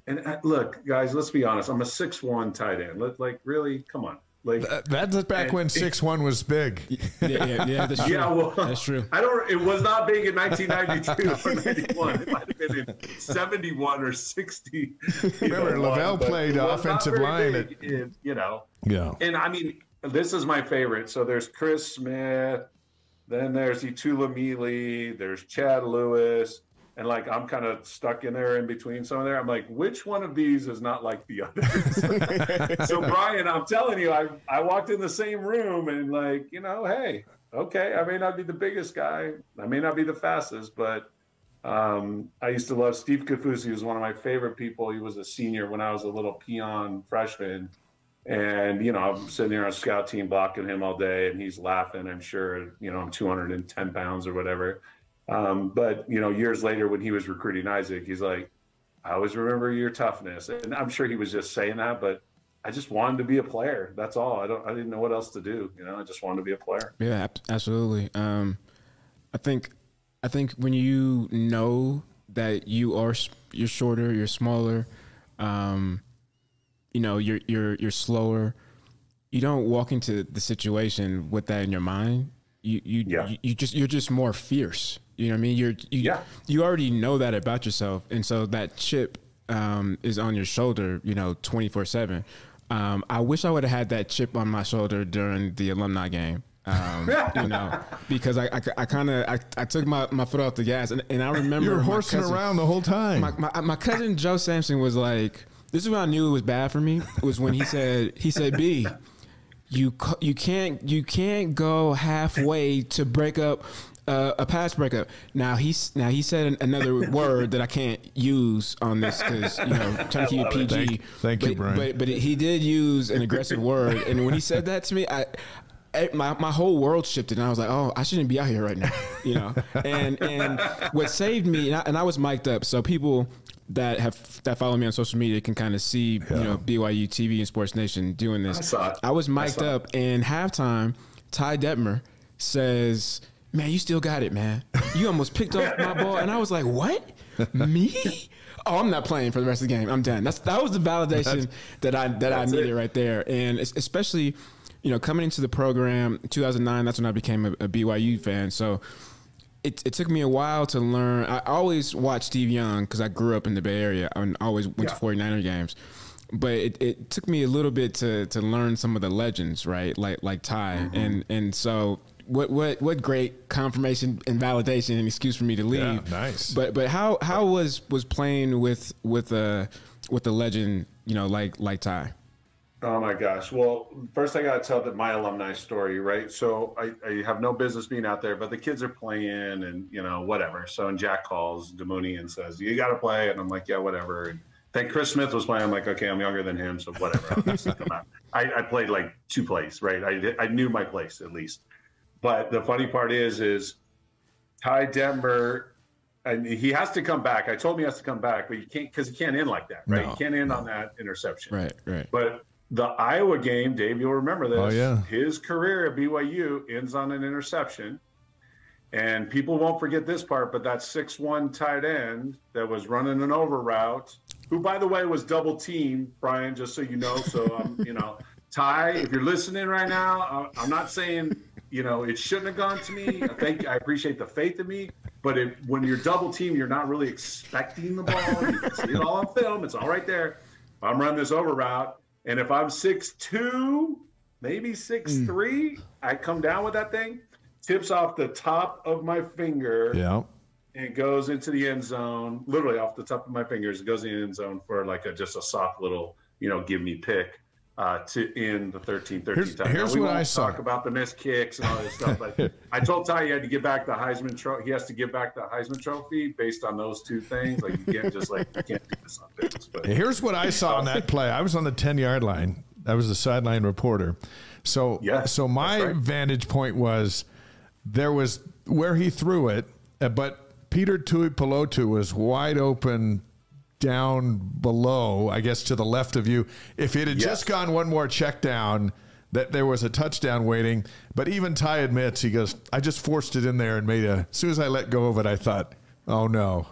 And look, guys, let's be honest. I'm a 6'1" tight end. Like, really, come on. Like, that's back when 6'1" was big. Yeah, that's true. Yeah, well, that's true. It was not big in 1992 or 91. It might have been in 71 or 60. Remember, Lavelle played offensive line. Yeah. And I mean, this is my favorite. So there's Chris Smith, then there's Itula Mealy, there's Chad Lewis, and like, I'm kind of stuck in there in between some of there. I'm like, which one of these is not like the others? So Brian, I'm telling you, I walked in the same room and like, hey, okay, I may not be the biggest guy, I may not be the fastest, but I used to love Steve Kafusi. He was one of my favorite people. He was a senior when I was a little peon freshman. And, I'm sitting there on a scout team blocking him all day and he's laughing, I'm sure, I'm 210 pounds or whatever. But, years later when he was recruiting Isaac, he's like, I always remember your toughness. And I'm sure he was just saying that, but I just wanted to be a player. That's all. I didn't know what else to do. I just wanted to be a player. Yeah, absolutely. I think when you know that you're shorter, you're smaller, you're slower. You don't walk into the situation with that in your mind. You're just more fierce. You know what I mean? You already know that about yourself, and so that chip is on your shoulder. 24/7. I wish I would have had that chip on my shoulder during the alumni game. Because I took my foot off the gas, and I remember you were horsing around the whole time. My cousin Joe Sampson was like, this is when I knew it was bad for me, was when he said, B, you can't go halfway to break up a pass breakup. Now he said another word that I can't use on this because trying to keep it PG. Thank you, Brian. But he did use an aggressive word, and when he said that to me, my whole world shifted, and I was like, oh, I shouldn't be out here right now, And what saved me, and I was mic'd up, so people that follow me on social media can kind of see, BYU TV and Sports Nation doing this. I saw it. I was mic'd up, and halftime, Ty Detmer says, man, you still got it, man. You almost picked off my ball. And I was like, what? Me? Oh, I'm not playing for the rest of the game. I'm done. That was the validation that I needed right there. And especially, coming into the program, 2009, that's when I became a BYU fan. So it took me a while to learn. I always watched Steve Young because I grew up in the Bay Area and always went to 49er games. But it took me a little bit to learn some of the legends, right? Like Ty. Mm-hmm. And so what great confirmation and validation and excuse for me to leave. Yeah, nice. But how was playing with a legend, like Ty? Oh my gosh. Well, first I got to tell my alumni story, right? So I have no business being out there, but the kids are playing and, whatever. So, and Jack calls Demooney and says, you got to play. And I'm like, yeah, whatever. And then Chris Smith was playing. I'm like, okay, I'm younger than him. So whatever. I'll just come out. I played like 2 plays, right? I knew my place at least. But the funny part is Ty Detmer, and he has to come back. I told him he has to come back, but you can't, because he can't end like that, right? No, he can't end on that interception. Right. But the Iowa game, Dave, you'll remember this. Oh, yeah. His career at BYU ends on an interception. And people won't forget this part, but that 6'1" tight end that was running an over route, who, by the way, was double teamed, Brian, just so you know. So, Ty, if you're listening right now, I'm not saying, it shouldn't have gone to me. I appreciate the faith in me. But when you're double teamed, you're not really expecting the ball. You can see it all on film. It's all right there. I'm running this over route. And if I'm 6'2", maybe 6'3", I come down with that thing, tips off the top of my finger, and goes into the end zone, literally off the top of my fingers. It goes in the end zone for just a soft little, give me pick to end the 13-13 time. Here's what I saw. Talk about the missed kicks and all this stuff. But I told Ty he had to give back the Heisman Trophy. He has to give back the Heisman Trophy based on those 2 things. Like, you can't just you can't do this on business. But here's what I saw on that play. I was on the 10-yard line. I was the sideline reporter. So my vantage point was there was where he threw it, but Peter Tuipulotu was wide open down below, I guess to the left of you. If it had just gone one more check down, that there was a touchdown waiting. But even Ty admits, he goes, I just forced it in there and as soon as I let go of it, I thought, oh no.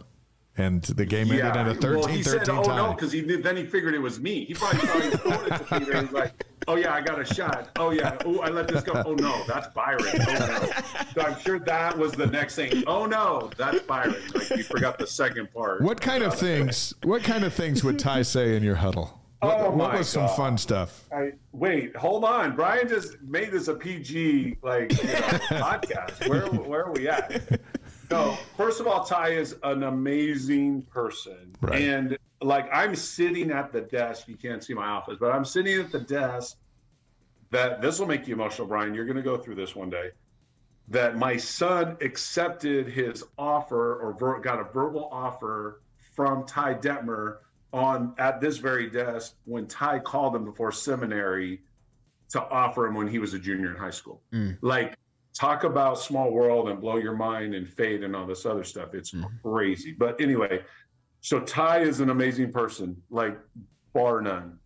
And the game ended in a 13-13 he said, tie. oh no, because then he figured it was me. He probably thought he was throwing it to Peter. He was like, oh yeah, I got a shot. Oh yeah, oh, I let this go. Oh no, that's Byron. Oh no. So I'm sure that was the next thing. Oh no, that's Byron. Like, you forgot the second part. What kind of things would Ty say in your huddle? What was some fun stuff? Wait, hold on. Brian just made this a PG podcast. Where are we at? No, first of all, Ty is an amazing person. Right. And I'm sitting at the desk. You can't see my office, but I'm sitting at the desk that this will make you emotional, Brian. You're going to go through this one day. That my son accepted his offer or got a verbal offer from Ty Detmer at this very desk when Ty called him before seminary to offer him when he was a junior in high school. Talk about small world and blow your mind and fate and all this other stuff. It's crazy. But anyway, so Ty is an amazing person, bar none.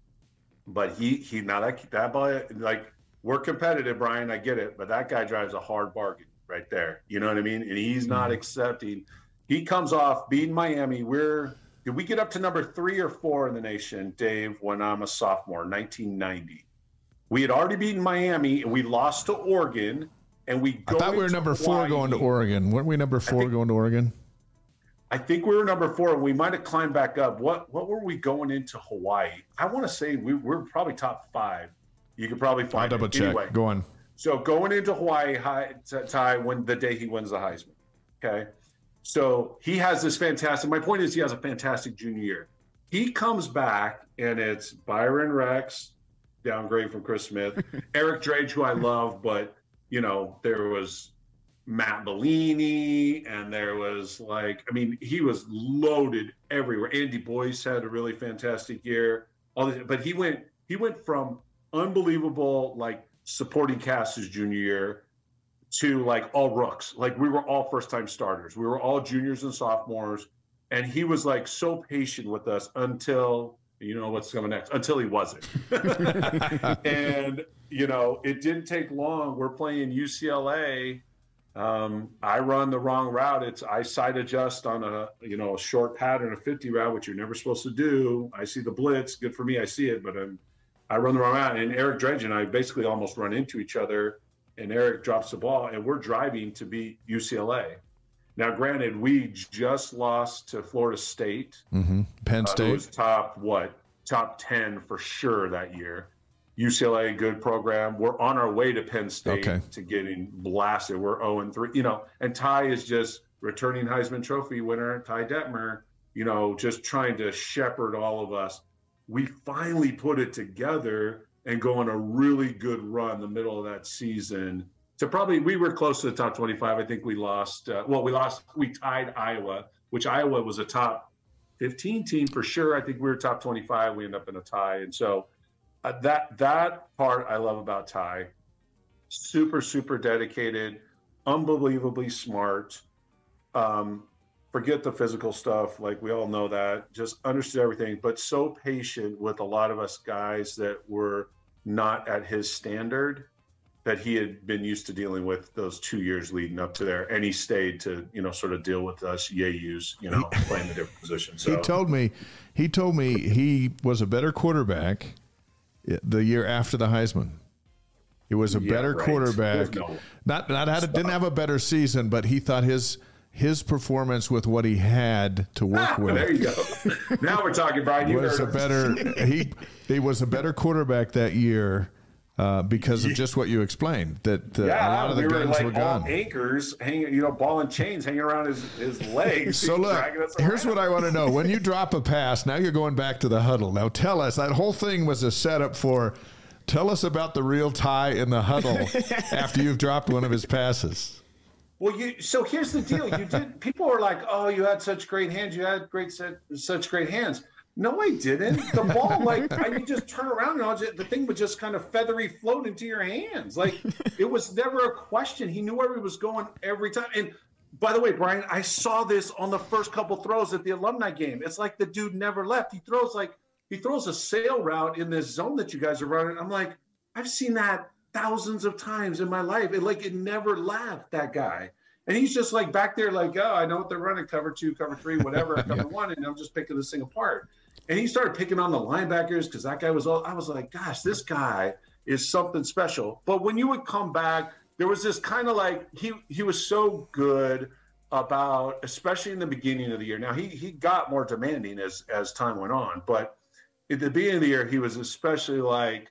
But he now that boy, we're competitive, Brian. I get it, but that guy drives a hard bargain right there. You know what I mean? And he's not accepting. He comes off beating Miami. Did we get up to number 3 or 4 in the nation, Dave, when I'm a sophomore, 1990? We had already beaten Miami, and we lost to Oregon. And I thought we were number 4 going to Oregon. Weren't we number 4 going to Oregon? I think we were number 4, and we might have climbed back up. What were we going into Hawaii? I want to say we were probably top 5. You could probably find I'll double check. Anyway, go on. So going into Hawaii, Ty, the day he wins the Heisman. Okay. So he has this fantastic, my point is he has a fantastic junior year. He comes back, and it's Byron Rex, downgrade from Chris Smith, Eric Drage, who I love, but there was Matt Bellini, and there was he was loaded everywhere. Andy Boyce had a really fantastic year. But he went from unbelievable supporting cast his junior year to all rooks. We were all first-time starters. We were all juniors and sophomores, and he was so patient with us until what's coming next, until he wasn't. And it didn't take long. We're playing UCLA. I run the wrong route. I side adjust on a short pattern, a 50 route, which you're never supposed to do. I see the blitz. Good for me. I see it, but I run the wrong route. And Eric Dredge and I basically almost run into each other, and Eric drops the ball, and we're driving to beat UCLA. Now, granted, we just lost to Florida State. Mm-hmm. Penn State. It was top 10 for sure that year. UCLA, good program. We're on our way to Penn State to getting blasted. We're 0-3, and Ty is just returning Heisman Trophy winner, Ty Detmer, just trying to shepherd all of us. We finally put it together and go on a really good run the middle of that season to we were close to the top 25. I think we lost. We tied Iowa, which Iowa was a top 15 team for sure. I think we were top 25. We ended up in a tie. And so that part I love about Ty. Super, super dedicated, unbelievably smart. Forget the physical stuff. Like, we all know that. Just understood everything, but so patient with a lot of us guys that were not at his standard that he had been used to dealing with those 2 years leading up to there. And he stayed to, sort of deal with us yahoos, playing the different positions. So he told me he was a better quarterback the year after the Heisman. He was a better quarterback. Didn't have a better season, but he thought his performance with what he had to work with. There you go. Now we're talking, Brian. He was a better quarterback that year because of just what you explained. That a lot of the guns were gone. Anchors hanging, ball and chains hanging around his legs. So look, here's what I want to know: when you drop a pass, now you're going back to the huddle. Now tell us, that whole thing was a setup for. Tell us about the real Ty in the huddle after you've dropped one of his passes. Well, so here's the deal. People were like, "Oh, you had such great hands. You had such great hands." No, I didn't. The ball, you just turn around and the thing would just kind of feathery float into your hands. It was never a question. He knew where he was going every time. And by the way, Brian, I saw this on the first couple throws at the alumni game. It's like the dude never left. He throws a sail route in this zone that you guys are running. I'm like, I've seen that thousands of times in my life. It never left, that guy. And he's just back there oh, I know what they're running, cover 2, cover 3, whatever, cover 1, and I'm just picking this thing apart. And he started picking on the linebackers because that guy I was like, gosh, this guy is something special. But when you would come back, there was this kind of he was so good about, especially in the beginning of the year. Now, he got more demanding as time went on, but at the beginning of the year, he was especially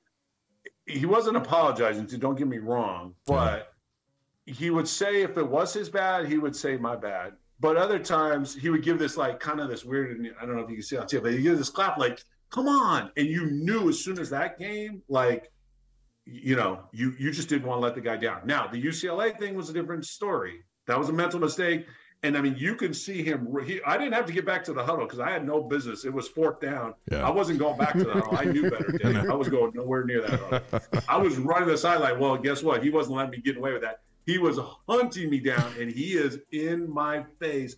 he wasn't apologizing to, don't get me wrong, but he would say if it was his bad, he would say my bad. But other times he would give this kind of this weird, I don't know if you can see it on TV, but he gave this clap come on. And you knew as soon as that game, you just didn't want to let the guy down. Now, the UCLA thing was a different story. That was a mental mistake. And I mean, you can see him. I didn't have to get back to the huddle because I had no business. It was 4th down. Yeah. I wasn't going back to the huddle. I knew better, Dave. I was going nowhere near that huddle. I was running the sideline. Well, guess what? He wasn't letting me get away with that. He was hunting me down, and he is in my face.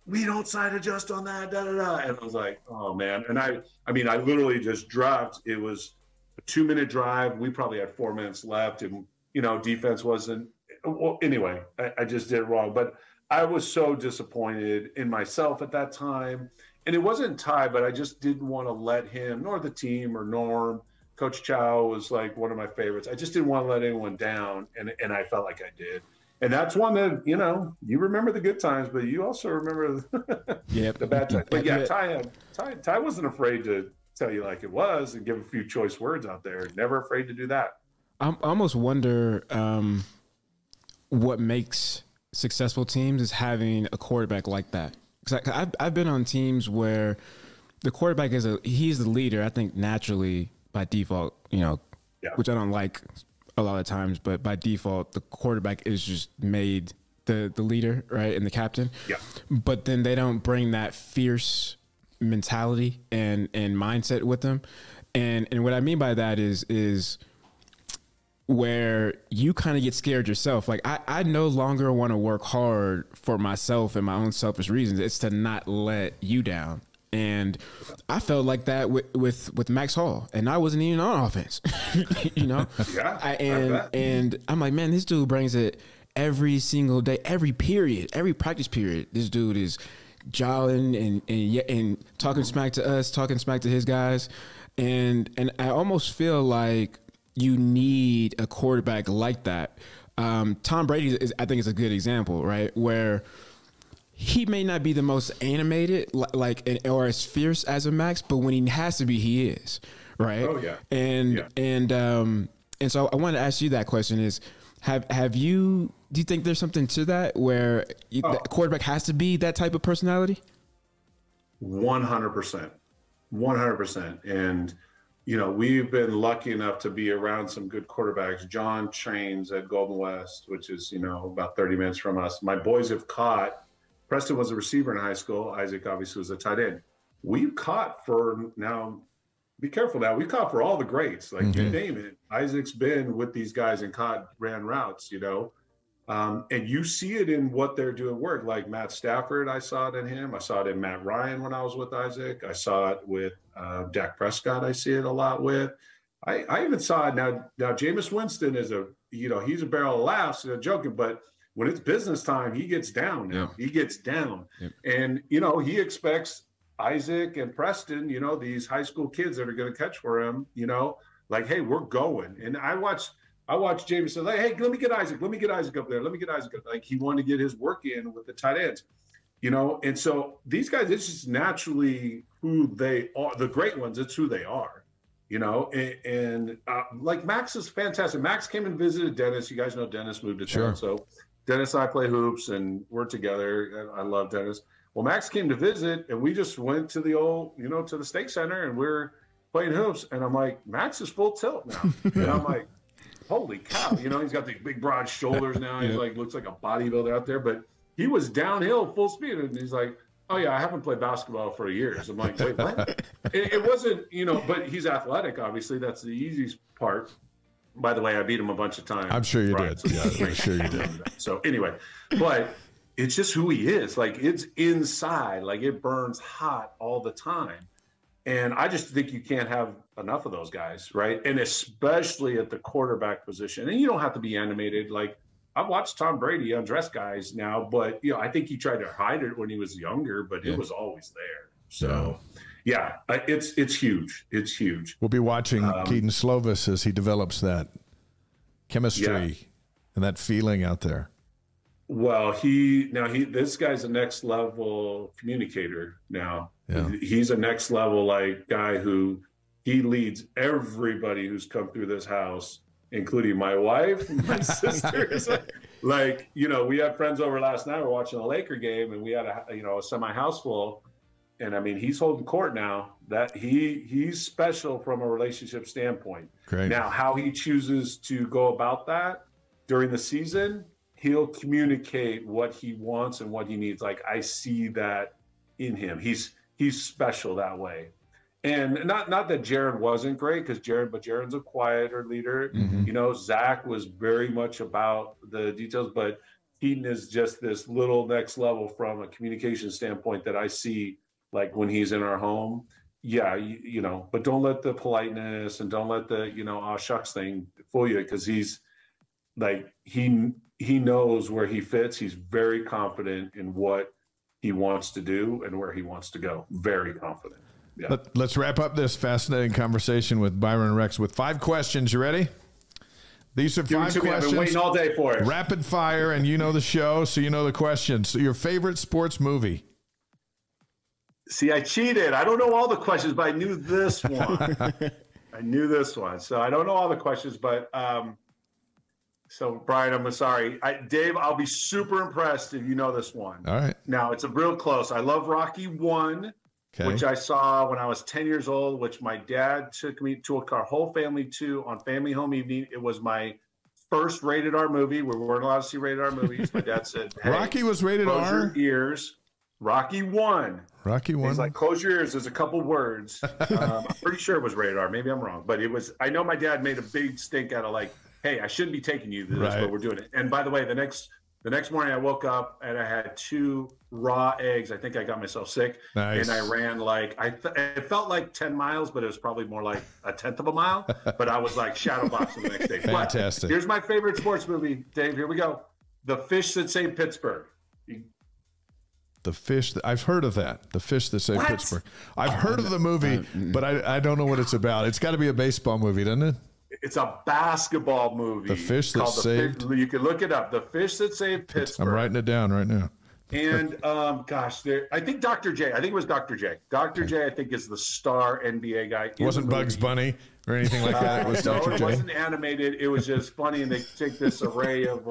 We don't side adjust on that, da da da. And I was like, oh man. And I literally just dropped. It was a 2-minute drive. We probably had 4 minutes left, and defense wasn't. Well, anyway, I just did it wrong, but. I was so disappointed in myself at that time. And it wasn't Ty, but I just didn't want to let him, nor the team or Norm. Coach Chow was one of my favorites. I just didn't want to let anyone down, and I felt like I did. And that's one that, you remember the good times, but you also remember the bad times. But yeah, Ty wasn't afraid to tell you like it was and give a few choice words out there. Never afraid to do that. I almost wonder what makes successful teams is having a quarterback like that. Because I've been on teams where the quarterback he's the leader. I think naturally by default, which I don't like a lot of times, but by default, the quarterback is just made the leader, right, and the captain. Yeah. But then they don't bring that fierce mentality and mindset with them. And what I mean by that is where you kind of get scared yourself. I no longer want to work hard for myself and my own selfish reasons. It's to not let you down. And I felt like that with Max Hall, and I wasn't even on offense, Yeah. And I'm like, man, this dude brings it every single day, every period, every practice period. This dude is jawing and talking smack to us, talking smack to his guys. And I almost feel like you need a quarterback like that. Tom Brady I think is a good example, right? Where he may not be the most animated, or as fierce as a Max, but when he has to be, he is, right? Oh yeah. And so I wanted to ask you that question: is do you think there's something to that where the quarterback has to be that type of personality? 100%, 100%. And you know, we've been lucky enough to be around some good quarterbacks. John trains at Golden West, which is, you know, about 30 minutes from us. My boys have caught, Preston was a receiver in high school. Isaac obviously was a tight end. We've caught for now, be careful now, we've caught for all the greats. Like you name it. Isaac's been with these guys and ran routes, you know. And you see it in what they're doing work. Like Matt Stafford, I saw it in him. I saw it in Matt Ryan when I was with Isaac. I saw it with Dak Prescott. I see it a lot with. I even saw it now. Jameis Winston is he's a barrel of laughs, joking, but when it's business time, he gets down. Yeah. He gets down, and he expects Isaac and Preston, these high school kids that are going to catch for him. Like, hey, we're going. And I watched James say, like, hey, let me get Isaac up there. Let me get Isaac up. Like, he wanted to get his work in with the tight ends, And so these guys, it's just naturally who they are. The great ones, it's who they are, And like Max is fantastic. Max came and visited Dennis. You guys know Dennis moved to town. So Dennis and I play hoops, and we're together. I love Dennis. Well, Max came to visit, and we just went to the old, to the Stake Center, and we're playing hoops. And I'm like, Max is full tilt now. And I'm like, holy cow, he's got these big broad shoulders now. He's like, looks like a bodybuilder out there, but he was downhill full speed. And he's like, oh yeah, I haven't played basketball for years. I'm like, wait, what? It wasn't, but he's athletic. Obviously that's the easiest part. By the way, I beat him a bunch of times. I'm sure you did. Yeah, I'm sure you did. So anyway, but it's just who he is. Like, it's inside, like it burns hot all the time. And I just think you can't have enough of those guys, right? And especially at the quarterback position. And you don't have to be animated. Like, I've watched Tom Brady undress guys now, but, I think he tried to hide it when he was younger, but it was always there. So, it's huge. It's huge. We'll be watching Keaton Slovis as he develops that chemistry and that feeling out there. Well, this guy's a next level communicator now. Yeah. He's a next level guy who he leads everybody who's come through this house, including my wife, my sisters. We had friends over last night. We're watching a Laker game, and we had a semi house full. And I mean, he's holding court now. That he's special from a relationship standpoint. Great. Now, how he chooses to go about that during the season, he'll communicate what he wants and what he needs. Like, I see that in him. He's special that way. And not that Jaron wasn't great, because Jaron's a quieter leader. Mm-hmm. Zach was very much about the details, but Keaton is just this little next level from a communication standpoint that I see, like when he's in our home. Yeah, but don't let the politeness and don't let the, aw shucks thing fool you, because he's like, he knows where he fits. He's very confident in what he wants to do and where he wants to go. Very confident. Yeah. Let's wrap up this fascinating conversation with Byron and Rex with 5 questions. You ready? These are 5 questions. I've been waiting all day for it. Rapid fire, and you know the show, so you know the questions. So your favorite sports movie? See, I cheated. I don't know all the questions, but I knew this one. So I don't know all the questions, but so Brian, I'm sorry. Dave, I'll be super impressed if you know this one. All right. Now, it's a real close. I love Rocky 1, which I saw when I was 10 years old, which my dad took me to our whole family to on family home evening. It was my first rated R movie. We weren't allowed to see rated R movies. My dad said, hey, Rocky was rated close R? your ears. Rocky 1. Rocky 1. He's like, close your ears. There's a couple words. I'm pretty sure it was rated R. Maybe I'm wrong. But it was, I know my dad made a big stink out of like, hey, I shouldn't be taking you to this, but we're doing it. And by the way, the next morning I woke up and I had 2 raw eggs. I think I got myself sick. Nice. And I ran it felt like 10 miles, but it was probably more like a 1/10 of a mile. But I was like shadow boxing the next day. Fantastic. But here's my favorite sports movie, Dave. Here we go. The Fish That Saved Pittsburgh. The Fish that I've heard of that. The Fish That Saved Pittsburgh. I've heard of the movie, but I don't know what it's about. It's got to be a baseball movie, doesn't it? It's a basketball movie. The Fish That Saved. You can look it up. The Fish That Saved Pittsburgh. I'm writing it down right now. And I think Dr. J. I think it was Dr. J. Dr. J. I think is the star NBA guy. It wasn't Bugs Bunny or anything like that. It was no, Dr. it J. wasn't animated. It was just funny, and they take this array of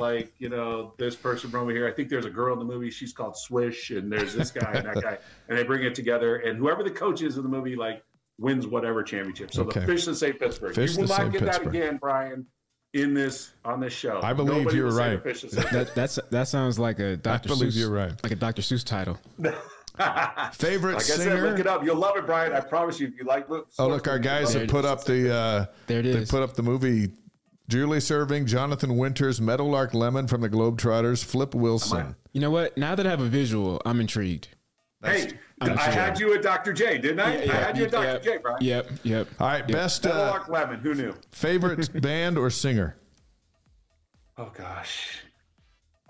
this person from over here. I think there's a girl in the movie. She's called Swish, and there's this guy and that guy, and they bring it together. And whoever the coach is in the movie, wins whatever championship. So Okay. the fish that say Pittsburgh. Fish You will that not say get Pittsburgh. that again, Brian, on this show. I believe Nobody you're will say right. the fish that say Pittsburgh. That sounds like a Dr. believe Seuss. you're right. Like a Dr. Seuss title. Favorite Like I singer? said, look it up. You'll love it, Brian. I promise you. If you like, Oh, look, our guys have put up the There it is. They put up the movie. Julie Serving, Jonathan Winters, Meadowlark Lemon from the Globetrotters, Flip Wilson. You know what? Now that I have a visual, I'm intrigued. Hey, I had you at Dr. J, didn't I? I had you at Dr. J, Brian. Yep. All right, best Meadowlark Lemon. Who knew? favorite band or singer? Oh gosh.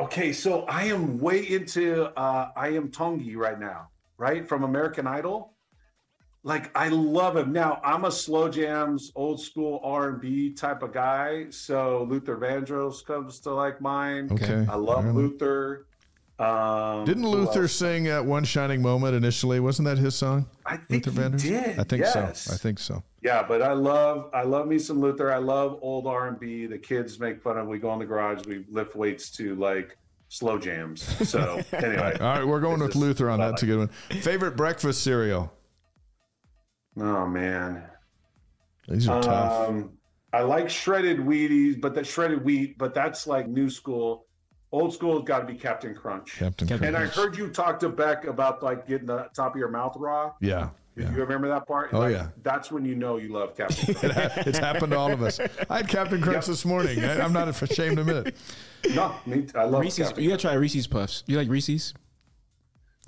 Okay, so I am way into I Am Tongi right now, right? From American Idol. Like I love him. Now I'm a slow jams, old school R&B type of guy. So Luther Vandross comes to like mind. Okay. I love Luther. Didn't who Luther else? sing One Shining Moment initially? Wasn't that his song? I think Luther he Vandross? did. I think yes. so. I think so. Yeah, but I love me some Luther. I love old R&B. The kids make fun of. We go in the garage. We lift weights to like slow jams. So anyway, All right, we're going with Luther on that. That's a good one. Favorite breakfast cereal? Oh man, These are tough. I like shredded Wheaties, but that shredded wheat. But that's like new school. Old school has got to be Captain Crunch. Captain Crunch. And I heard you talk to Beck about like getting the top of your mouth raw. Yeah. Did you remember that part? Oh, Like, yeah. That's when you know you love Captain Crunch. It's happened to all of us. I had Captain Crunch this morning. I'm not ashamed to admit it. No, I love Reese's. Captain You gotta try Reese's Puffs. You like Reese's?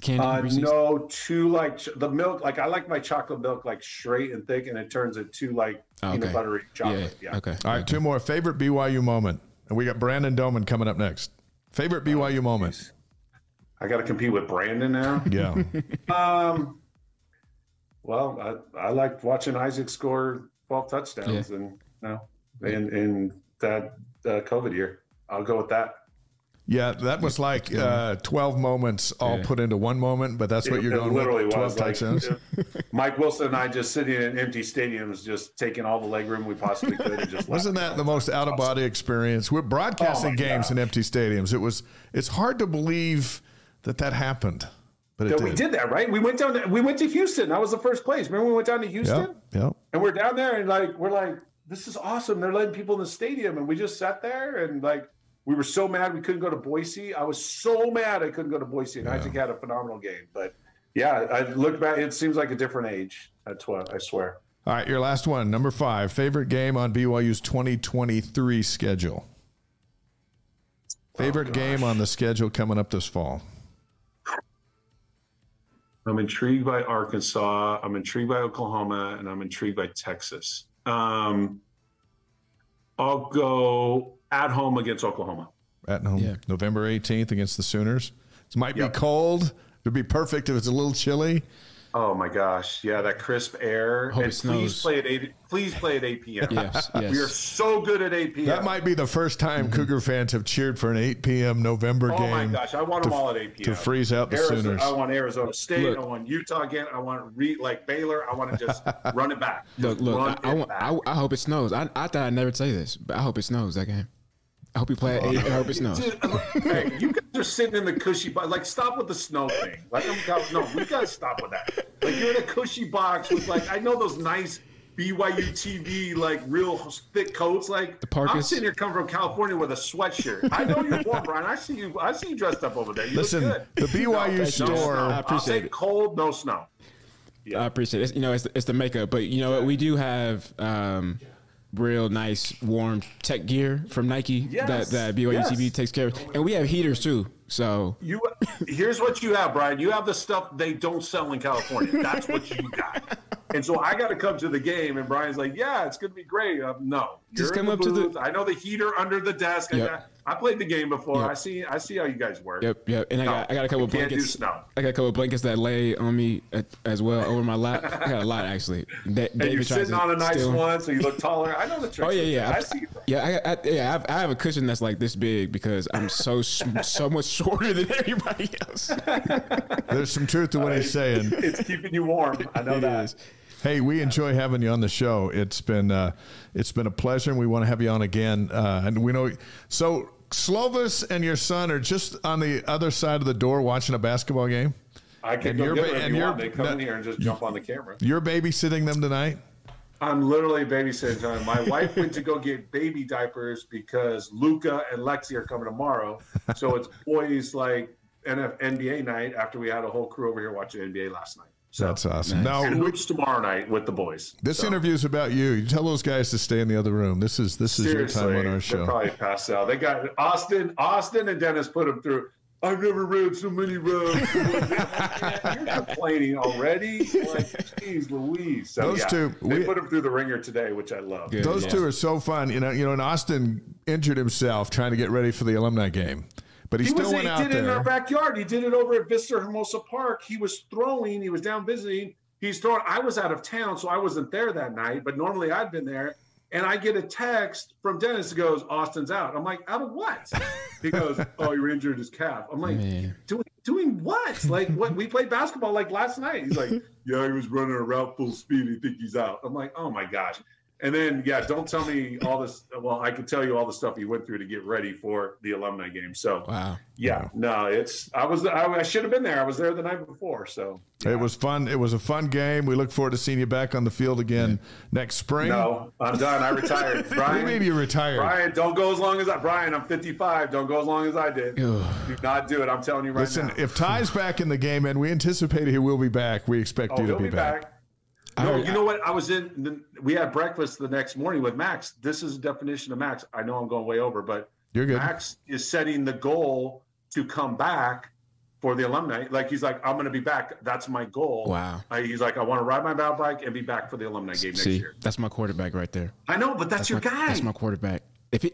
Candy Reese's? No, too like the milk. Like I like my chocolate milk like straight and thick, and it turns into like peanut buttery chocolate. Yeah. Okay. All right, two more. Favorite BYU moment. And we got Brandon Doman coming up next. Favorite BYU moment. I got to compete with Brandon now. Yeah. Well, I like watching Isaac score 12 touchdowns, and in that COVID year, I'll go with that. Yeah, that was like 12 moments all put into one moment, but that's what you're going literally with. 12 was like, touchdowns. Mike Wilson and I just sitting in empty stadiums, just taking all the leg room we possibly could, and just Wasn't that the most out of body experience? We're broadcasting games in empty stadiums. It's hard to believe that happened, but it did. We did that, right? We went to Houston. That was the first place. Remember we went down to Houston? Yeah. And we're down there, and we're like, this is awesome. They're letting people in the stadium, and we just sat there, and we were so mad we couldn't go to Boise. I was so mad I couldn't go to Boise, and Isaac had a phenomenal game. But yeah, I look back, it seems like a different age. That's what I swear. All right, your last one, number 5. Favorite game on BYU's 2023 schedule. Favorite game on the schedule coming up this fall. I'm intrigued by Arkansas. I'm intrigued by Oklahoma, and I'm intrigued by Texas. I'll go at home against Oklahoma. At home, November 18th against the Sooners. It might be cold. It would be perfect if it's a little chilly. Oh my gosh, yeah, that crisp air. Hope and it snows. please play at 8 p.m. Yes. We are so good at 8 p.m. That might be the first time Cougar fans have cheered for an 8 p.m. November game. Oh my gosh, I want them all at 8 p.m. To freeze out the Sooners. I want Arizona State. Look. I want Utah again. I want Baylor. I want to just run it back. Look. I hope it snows. I thought I'd never say this, but I hope it snows that game. I hope you play at 8. I hope it snows. Dude, hey, you guys are sitting in the cushy box. Like, stop with the snow thing. Like, no, we got to stop with that. Like, you're in a cushy box with, like, I know those nice BYU TV, like, real thick coats. Like, I'm sitting here coming from California with a sweatshirt. I know you're warm, Brian. I see you dressed up over there. You Listen, look good. the BYU store. I I'll say appreciate it. cold, no snow. I appreciate it. It's the makeup, but you know what? We do have real nice warm tech gear from Nike that BYU TV takes care of, and we have heaters too. So Here's what you have, Brian. You have the stuff they don't sell in California. That's what you got. And so I got to come to the game, and Brian's like, "Yeah, it's going to be great." No, Just you're come in up the to the- booth. I know the heater under the desk. Yep. I played the game before. Yep. I see how you guys work. Yep. And I got a couple of can't do blankets. snow. I got a couple of blankets that lay on me as well over my lap. I got a lot actually. And you're sitting on a nice one, so you look taller. I know the trick. Oh yeah. I see. I have a cushion that's like this big because I'm so much shorter than everybody else. There's some truth to what he's saying. It's keeping you warm. I know It that. is. Hey, we enjoy having you on the show. It's been a pleasure, and we want to have you on again. And we know so. Slovis and your son are just on the other side of the door watching a basketball game. I can go get whatever you want. They come in here and just jump on the camera. You're babysitting them tonight? I'm literally babysitting time. My wife went to go get baby diapers because Luca and Lexi are coming tomorrow. So it's boys like NBA night after we had a whole crew over here watching NBA last night. So that's awesome. Now, and hoops tomorrow night with the boys. This interview is about you. You tell those guys to stay in the other room. This is your time on our show. They're probably passed out. They got Austin and Dennis put them through. I've never read so many rounds. You're complaining already? Like, geez, Louise. So, those two, they put him through the ringer today, which I love. Good, those two are so fun. You know, and Austin injured himself trying to get ready for the alumni game. But he still went out there. He did it in our backyard. He did it over at Vista Hermosa Park. He was throwing. He was down visiting. He's throwing. I was out of town, so I wasn't there that night. But normally I'd been there. And I get a text from Dennis that goes, Austin's out. I'm like, out of what? He goes, oh, he injured his calf. I'm like, doing what? Like, what? We played basketball like last night. He's like, yeah, he was running a route full speed. I think he's out. I'm like, oh my gosh. And then, don't tell me all this. Well, I could tell you all the stuff he went through to get ready for the alumni game. So, I should have been there. I was there the night before. So it was fun. It was a fun game. We look forward to seeing you back on the field again next spring. No, I'm done. I retired. Brian, what do you mean you retired? Brian, don't go as long as Brian, I'm 55. Don't go as long as I did. Do not do it. I'm telling you right now. Listen, if Ty's back in the game, and we anticipate he will be back, we expect you to be back. No, you know what? We had breakfast the next morning with Max. This is the definition of Max. I know I'm going way over, but you're good. Max is setting the goal to come back for the alumni. Like, he's like, I'm going to be back. That's my goal. Wow. He's like, I want to ride my mountain bike and be back for the alumni game next year. That's my quarterback right there. I know, but that's your guy. That's my quarterback. If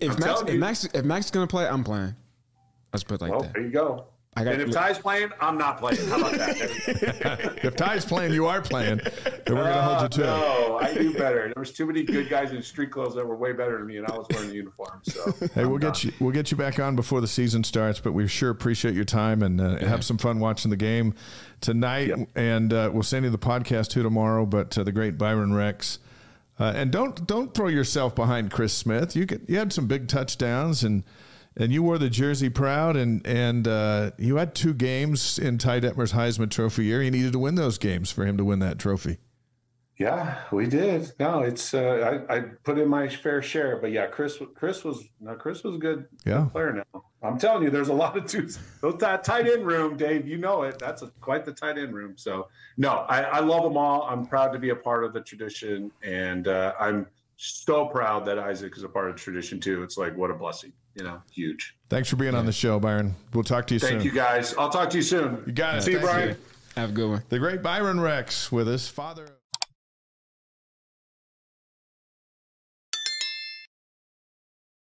Max is going to play, I'm playing. Let's put it like that. There you go. And if Ty's playing, I'm not playing. How about that? If Ty's playing, you are playing. And we're going to hold you to it. No, I do better. There was too many good guys in street clothes that were way better than me, and I was wearing the uniform. So hey, we'll get you back on before the season starts, but we sure appreciate your time and have some fun watching the game tonight. Yep. And we'll send you the podcast too tomorrow. But the great Byron Rex. And don't throw yourself behind Chris Smith. You had some big touchdowns and you wore the jersey proud, and you had 2 games in Ty Detmer's Heisman Trophy year. You needed to win those games for him to win that trophy. Yeah, we did. No, it's I put in my fair share, but yeah, Chris was a good player now. I'm telling you, there's a lot of twos. That tight end room, Dave, you know it. That's quite the tight end room. So no, I love them all. I'm proud to be a part of the tradition, and I'm so proud that Isaac is a part of the tradition too. It's like, what a blessing. Huge. Thanks for being on the show, Byron. We'll talk to you soon. Thank you, guys. I'll talk to you soon. You got it. See you, Brian. Have a good one. The great Byron Rex with his father.